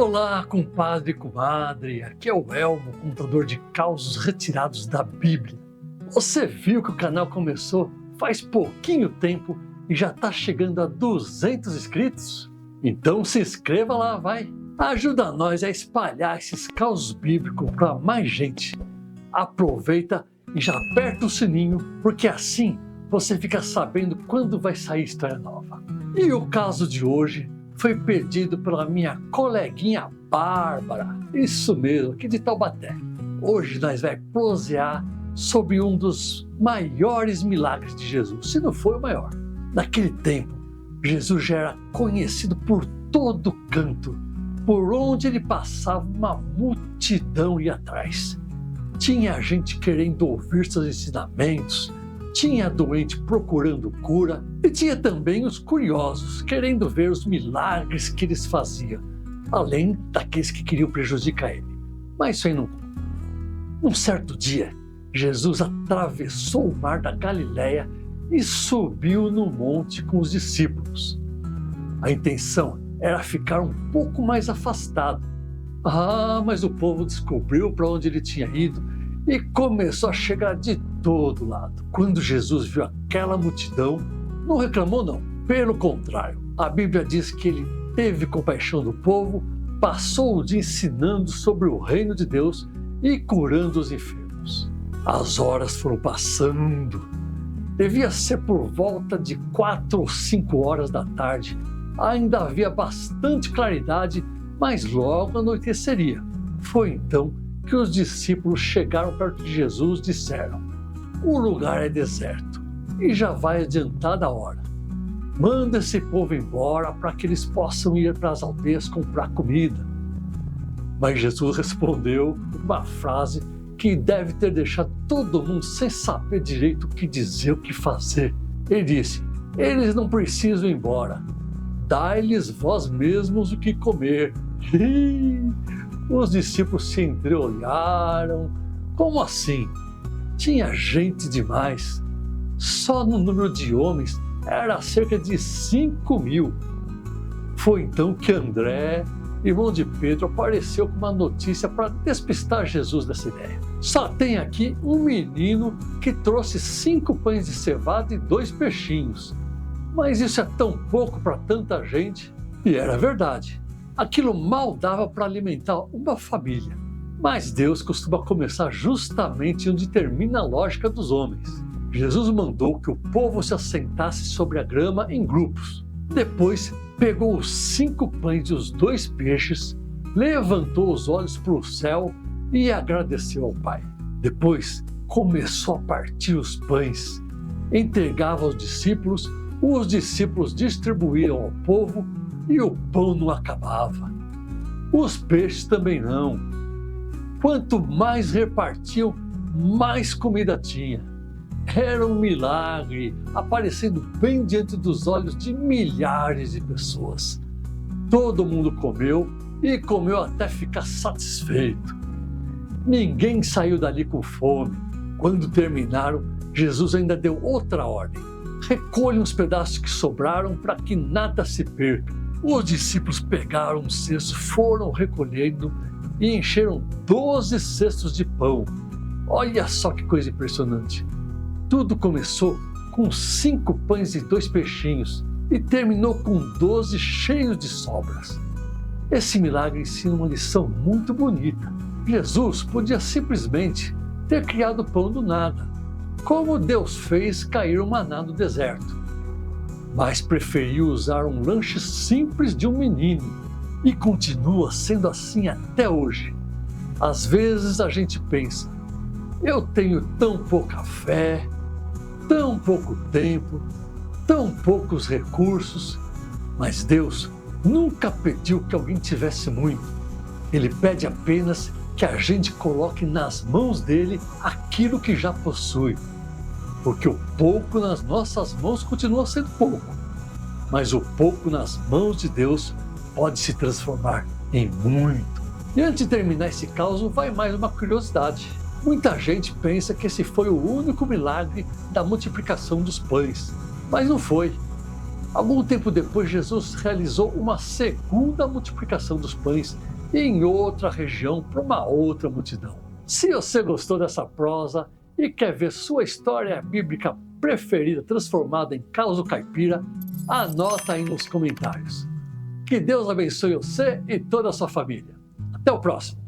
Olá, compadre e comadre, aqui é o Elmo, contador de causos retirados da Bíblia. Você viu que o canal começou faz pouquinho tempo e já está chegando a 200 inscritos? Então se inscreva lá, vai! Ajuda nós a espalhar esses causos bíblicos para mais gente. Aproveita e já aperta o sininho, porque assim você fica sabendo quando vai sair história nova. E o caso de hoje foi pedido pela minha coleguinha Bárbara, isso mesmo, aqui de Taubaté. Hoje nós vamos prosear sobre um dos maiores milagres de Jesus, se não foi o maior. Naquele tempo, Jesus já era conhecido por todo canto. Por onde ele passava, uma multidão ia atrás. Tinha gente querendo ouvir seus ensinamentos, tinha doente procurando cura e tinha também os curiosos querendo ver os milagres que eles faziam, além daqueles que queriam prejudicar ele. Mas isso aí não. Um certo dia, Jesus atravessou o mar da Galileia e subiu no monte com os discípulos. A intenção era ficar um pouco mais afastado. Mas o povo descobriu para onde ele tinha ido e começou a chegar de todo lado. Quando Jesus viu aquela multidão, não reclamou não. Pelo contrário, a Bíblia diz que ele teve compaixão do povo, passou o dia ensinando sobre o reino de Deus e curando os enfermos. As horas foram passando. Devia ser por volta de 4 ou 5 horas da tarde. Ainda havia bastante claridade, mas logo anoiteceria. Foi então que os discípulos chegaram perto de Jesus e disseram: "O lugar é deserto e já vai adiantada a hora. Manda esse povo embora para que eles possam ir para as aldeias comprar comida." Mas Jesus respondeu uma frase que deve ter deixado todo mundo sem saber direito o que dizer, o que fazer. Ele disse: "Eles não precisam ir embora. Dai-lhes vós mesmos o que comer." Os discípulos se entreolharam. Como assim? Tinha gente demais. Só no número de homens era cerca de 5.000. Foi então que André, irmão de Pedro, apareceu com uma notícia para despistar Jesus dessa ideia. "Só tem aqui um menino que trouxe 5 pães de cevada e 2 peixinhos. Mas isso é tão pouco para tanta gente." E era verdade. Aquilo mal dava para alimentar uma família. Mas Deus costuma começar justamente onde termina a lógica dos homens. Jesus mandou que o povo se assentasse sobre a grama em grupos. Depois pegou os 5 pães e os 2 peixes, levantou os olhos para o céu e agradeceu ao Pai. Depois começou a partir os pães, entregava aos discípulos, os discípulos distribuíam ao povo e o pão não acabava. Os peixes também não. Quanto mais repartiam, mais comida tinha. Era um milagre, aparecendo bem diante dos olhos de milhares de pessoas. Todo mundo comeu e comeu até ficar satisfeito. Ninguém saiu dali com fome. Quando terminaram, Jesus ainda deu outra ordem: "Recolham os pedaços que sobraram para que nada se perca." Os discípulos pegaram um cesto, foram recolhendo e encheram 12 cestos de pão. Olha só que coisa impressionante. Tudo começou com 5 pães e 2 peixinhos e terminou com 12 cheios de sobras. Esse milagre ensina uma lição muito bonita. Jesus podia simplesmente ter criado o pão do nada, como Deus fez cair o maná no deserto. Mas preferiu usar um lanche simples de um menino e continua sendo assim até hoje. Às vezes a gente pensa: eu tenho tão pouca fé, tão pouco tempo, tão poucos recursos, mas Deus nunca pediu que alguém tivesse muito. Ele pede apenas que a gente coloque nas mãos dele aquilo que já possui. Porque o pouco nas nossas mãos continua sendo pouco, mas o pouco nas mãos de Deus pode se transformar em muito. E antes de terminar esse caso, vai mais uma curiosidade. Muita gente pensa que esse foi o único milagre da multiplicação dos pães, mas não foi. Algum tempo depois, Jesus realizou uma segunda multiplicação dos pães em outra região para uma outra multidão. Se você gostou dessa prosa e quer ver sua história bíblica preferida transformada em caos caipira, anota aí nos comentários. Que Deus abençoe você e toda a sua família. Até o próximo!